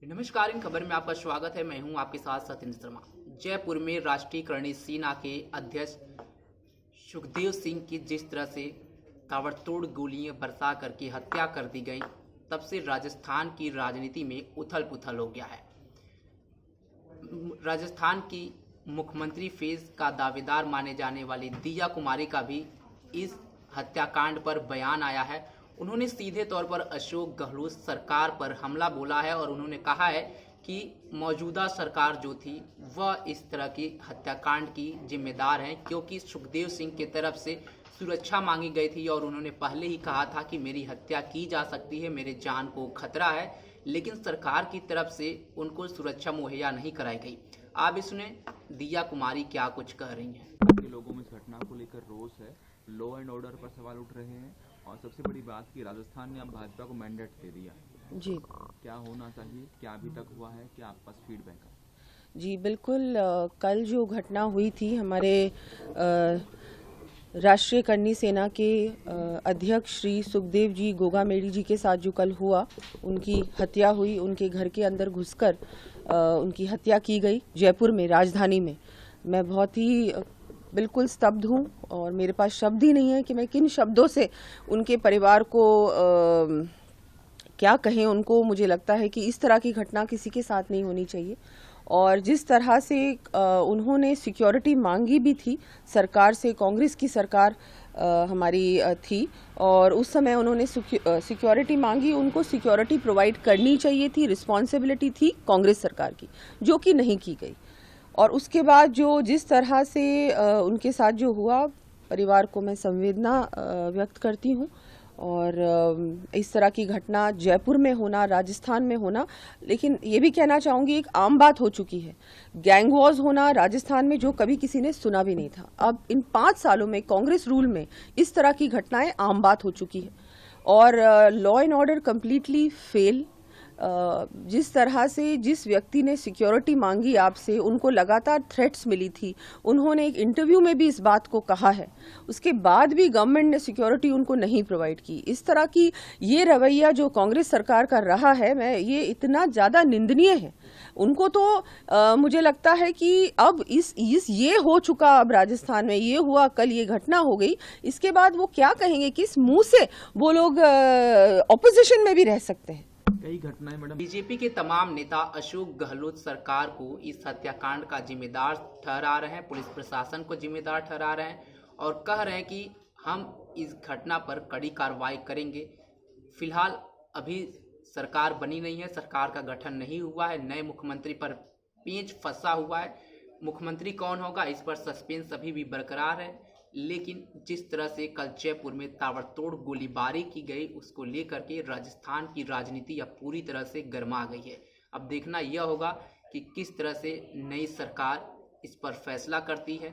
नमस्कार। इन खबर में आपका स्वागत है। मैं हूं आपके साथ सत्येंद्र शर्मा। जयपुर में राष्ट्रीय करणी सेना के अध्यक्ष सुखदेव सिंह की जिस तरह से ताबड़तोड़ गोलियां बरसा करके हत्या कर दी गई, तब से राजस्थान की राजनीति में उथल पुथल हो गया है। राजस्थान की मुख्यमंत्री फेज का दावेदार माने जाने वाली दिया कुमारी का भी इस हत्याकांड पर बयान आया है। उन्होंने सीधे तौर पर अशोक गहलोत सरकार पर हमला बोला है और उन्होंने कहा है कि मौजूदा सरकार जो थी वह इस तरह की हत्याकांड की जिम्मेदार है, क्योंकि सुखदेव सिंह की तरफ से सुरक्षा मांगी गई थी और उन्होंने पहले ही कहा था कि मेरी हत्या की जा सकती है, मेरे जान को खतरा है, लेकिन सरकार की तरफ से उनको सुरक्षा मुहैया नहीं कराई गई। आप इसमें दिया कुमारी क्या कुछ कह रही हैं? के लोगों में इस घटना को लेकर रोष है, लॉ एंड ऑर्डर पर सवाल उठ रहे हैं और सबसे बड़ी बात कि राजस्थान ने अब भाजपा को मैंडेट दे दिया जी। क्या होना चाहिए, क्या अभी तक हुआ है, क्या आपका फीडबैक है? जी बिल्कुल। कल जो घटना हुई थी हमारे राष्ट्रीय करणी सेना के अध्यक्ष श्री सुखदेव जी गोगामेड़ी जी के साथ जो कल हुआ, उनकी हत्या हुई, उनके घर के अंदर घुसकर उनकी हत्या की गई जयपुर में, राजधानी में। मैं बहुत ही बिल्कुल स्तब्ध हूँ और मेरे पास शब्द ही नहीं है कि मैं किन शब्दों से उनके परिवार को क्या कहें उनको। मुझे लगता है कि इस तरह की घटना किसी के साथ नहीं होनी चाहिए और जिस तरह से उन्होंने सिक्योरिटी मांगी भी थी सरकार से, कांग्रेस की सरकार हमारी थी और उस समय उन्होंने सिक्योरिटी मांगी, उनको सिक्योरिटी प्रोवाइड करनी चाहिए थी, रिस्पॉन्सिबिलिटी थी कांग्रेस सरकार की, जो कि नहीं की गई। और उसके बाद जो जिस तरह से उनके साथ जो हुआ, परिवार को मैं संवेदना व्यक्त करती हूँ और इस तरह की घटना जयपुर में होना, राजस्थान में होना, लेकिन ये भी कहना चाहूँगी एक आम बात हो चुकी है। गैंग वॉर्स होना राजस्थान में जो कभी किसी ने सुना भी नहीं था, अब इन 5 सालों में कांग्रेस रूल में इस तरह की घटनाएं आम बात हो चुकी है और law and order completely fail. जिस तरह से जिस व्यक्ति ने सिक्योरिटी मांगी आपसे, उनको लगातार थ्रेट्स मिली थी, उन्होंने एक इंटरव्यू में भी इस बात को कहा है, उसके बाद भी गवर्नमेंट ने सिक्योरिटी उनको नहीं प्रोवाइड की। इस तरह की ये रवैया जो कांग्रेस सरकार का रहा है, मैं ये इतना ज़्यादा निंदनीय है। उनको तो मुझे लगता है कि अब इस ये हो चुका, अब राजस्थान में ये हुआ, कल ये घटना हो गई, इसके बाद वो क्या कहेंगे, किस मुंह से वो लोग ऑपोजिशन में भी रह सकते हैं। कई घटनाएं मैडम। बीजेपी के तमाम नेता अशोक गहलोत सरकार को इस हत्याकांड का जिम्मेदार ठहरा रहे हैं, पुलिस प्रशासन को जिम्मेदार ठहरा रहे हैं और कह रहे हैं कि हम इस घटना पर कड़ी कार्रवाई करेंगे। फिलहाल अभी सरकार बनी नहीं है, सरकार का गठन नहीं हुआ है, नए मुख्यमंत्री पर पेंच फंसा हुआ है। मुख्यमंत्री कौन होगा, इस पर सस्पेंस अभी भी बरकरार है, लेकिन जिस तरह से कल जयपुर में ताबड़तोड़ गोलीबारी की गई, उसको लेकर के राजस्थान की राजनीति अब पूरी तरह से गर्मा गई है। अब देखना यह होगा कि किस तरह से नई सरकार इस पर फैसला करती है।